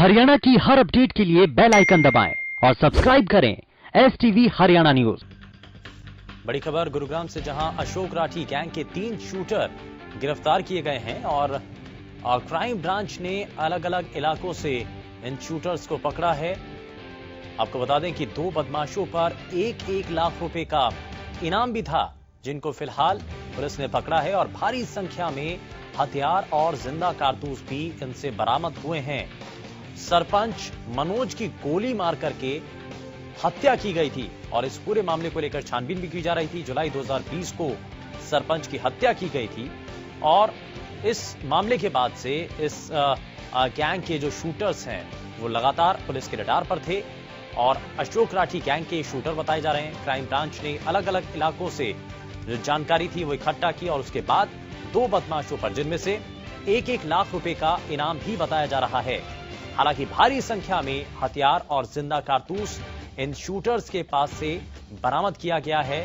हरियाणा की हर अपडेट के लिए बेल आइकन दबाएं और सब्सक्राइब करें STV हरियाणा न्यूज। बड़ी खबर गुरुग्राम से, जहां अशोक राठी गैंग के 3 शूटर गिरफ्तार किए गए हैं और क्राइम ब्रांच ने अलग अलग इलाकों से इन शूटर्स को पकड़ा है। आपको बता दें कि 2 बदमाशों पर 1-1 लाख रुपए का इनाम भी था, जिनको फिलहाल पुलिस ने पकड़ा है और भारी संख्या में हथियार और जिंदा कारतूस भी इनसे बरामद हुए हैं। सरपंच मनोज की गोली मार करके हत्या की गई थी और इस पूरे मामले को लेकर छानबीन भी की जा रही थी। जुलाई 2020 को सरपंच की हत्या की गई थी और इस मामले के बाद से इस गैंग के जो शूटर्स हैं वो लगातार पुलिस के रडार पर थे और अशोक राठी गैंग के शूटर बताए जा रहे हैं। क्राइम ब्रांच ने अलग अलग इलाकों से जो जानकारी थी वो इकट्ठा की और उसके बाद 2 बदमाशों पर, जिनमें से 1-1 लाख रुपए का इनाम भी बताया जा रहा है। हालांकि भारी संख्या में हथियार और जिंदा कारतूस इन शूटर्स के पास से बरामद किया गया है।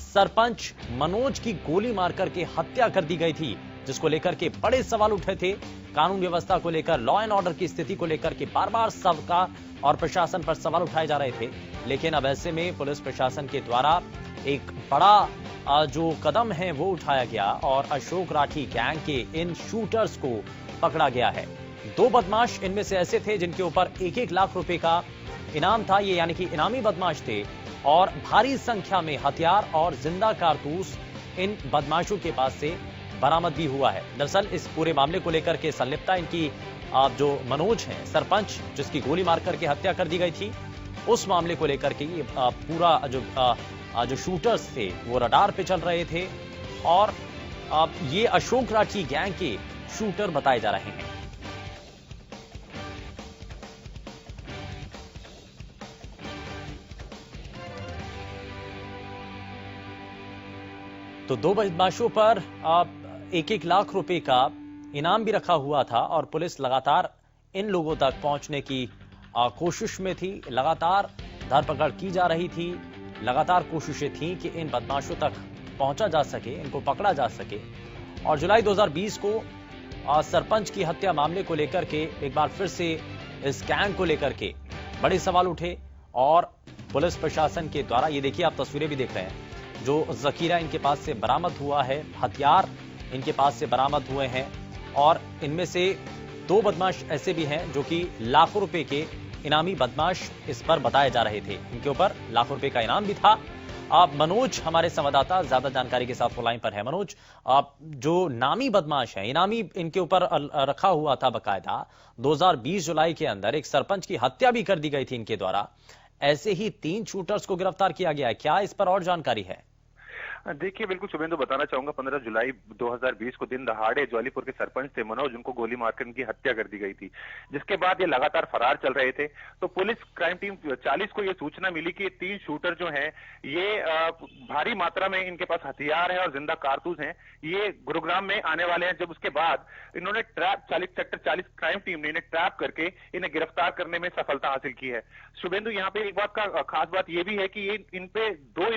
सरपंच मनोज की गोली मारकर के हत्या कर दी गई थी, जिसको लेकर के बड़े सवाल उठे थे। कानून व्यवस्था को लेकर, लॉ एंड ऑर्डर की स्थिति को लेकर के बार बार सरकार और प्रशासन पर सवाल उठाए जा रहे थे। लेकिन अब ऐसे में पुलिस प्रशासन के द्वारा एक बड़ा जो कदम है वो उठाया गया और अशोक राठी गैंग के इन शूटर्स को पकड़ा गया है। 2 बदमाश इनमें से ऐसे थे जिनके ऊपर 1-1 लाख रुपए का इनाम था, ये यानी कि इनामी बदमाश थे और भारी संख्या में हथियार और जिंदा कारतूस इन बदमाशों के पास से बरामद भी हुआ है। दरअसल इस पूरे मामले को लेकर के संलिप्तता इनकी जो मनोज हैं, सरपंच जिसकी गोली मार करके हत्या कर दी गई थी, उस मामले को लेकर के ये पूरा जो शूटर्स थे वो रडार पे चल रहे थे और ये अशोक राठी गैंग के शूटर बताए जा रहे हैं। तो 2 बदमाशों पर 1-1 लाख रुपए का इनाम भी रखा हुआ था और पुलिस लगातार इन लोगों तक पहुंचने की कोशिश में थी। लगातार धरपकड़ की जा रही थी, लगातार कोशिशें थी कि इन बदमाशों तक पहुंचा जा सके, इनको पकड़ा जा सके। और जुलाई 2020 को सरपंच की हत्या मामले को लेकर के एक बार फिर से इस गैंग को लेकर के बड़े सवाल उठे और पुलिस प्रशासन के द्वारा, ये देखिए आप तस्वीरें भी देख रहे हैं, जो जखीरा इनके पास से बरामद हुआ है, हथियार इनके पास से बरामद हुए हैं और इनमें से 2 बदमाश ऐसे भी हैं जो कि लाखों रुपए के इनामी बदमाश इस पर बताए जा रहे थे। इनके ऊपर लाखों रुपए का इनाम भी था। मनोज हमारे संवाददाता ज्यादा जानकारी के साथ लाइन पर है। मनोज, जो नामी बदमाश है, इनामी इनके ऊपर रखा हुआ था बकायदा, 2020 जुलाई के अंदर एक सरपंच की हत्या भी कर दी गई थी इनके द्वारा। ऐसे ही 3 शूटर्स को गिरफ्तार किया गया है, क्या इस पर और जानकारी है? देखिए, बिल्कुल शुभेंदु, बताना चाहूंगा 15 जुलाई 2020 को दिन दहाड़े ज्वालीपुर के सरपंच थे मनोज, उनको गोली मारकर उनकी हत्या कर दी गई थी, जिसके बाद ये लगातार फरार चल रहे थे। तो पुलिस क्राइम टीम 40 को ये सूचना मिली कि 3 शूटर जो हैं ये भारी मात्रा में इनके पास हथियार है और जिंदा कारतूस हैं, ये गुरुग्राम में आने वाले हैं। जब उसके बाद इन्होंने सेक्टर 40 क्राइम टीम ने इन्हें ट्रैप करके इन्हें गिरफ्तार करने में सफलता हासिल की है। शुभेंदु, यहाँ पे एक बात का खास बात यह भी है कि ये इन पे दो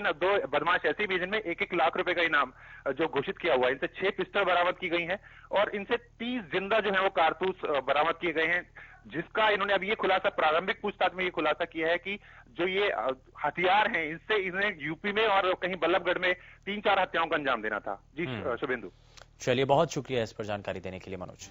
बदमाश ऐसे भी जिनमें 1-1 लाख रुपए का इनाम जो घोषित किया हुआ है। इनसे 6 पिस्टल बरामद की गई हैं और इनसे 30 जिंदा जो है वो कारतूस बरामद किए गए हैं, जिसका इन्होंने अब ये खुलासा, प्रारंभिक पूछताछ में ये खुलासा किया है कि जो ये हथियार हैं, इससे इन्हें यूपी में और कहीं बल्लभगढ़ में 3-4 हत्याओं का अंजाम देना था। जी शुभेंदु। चलिए, बहुत शुक्रिया इस पर जानकारी देने के लिए मनोज।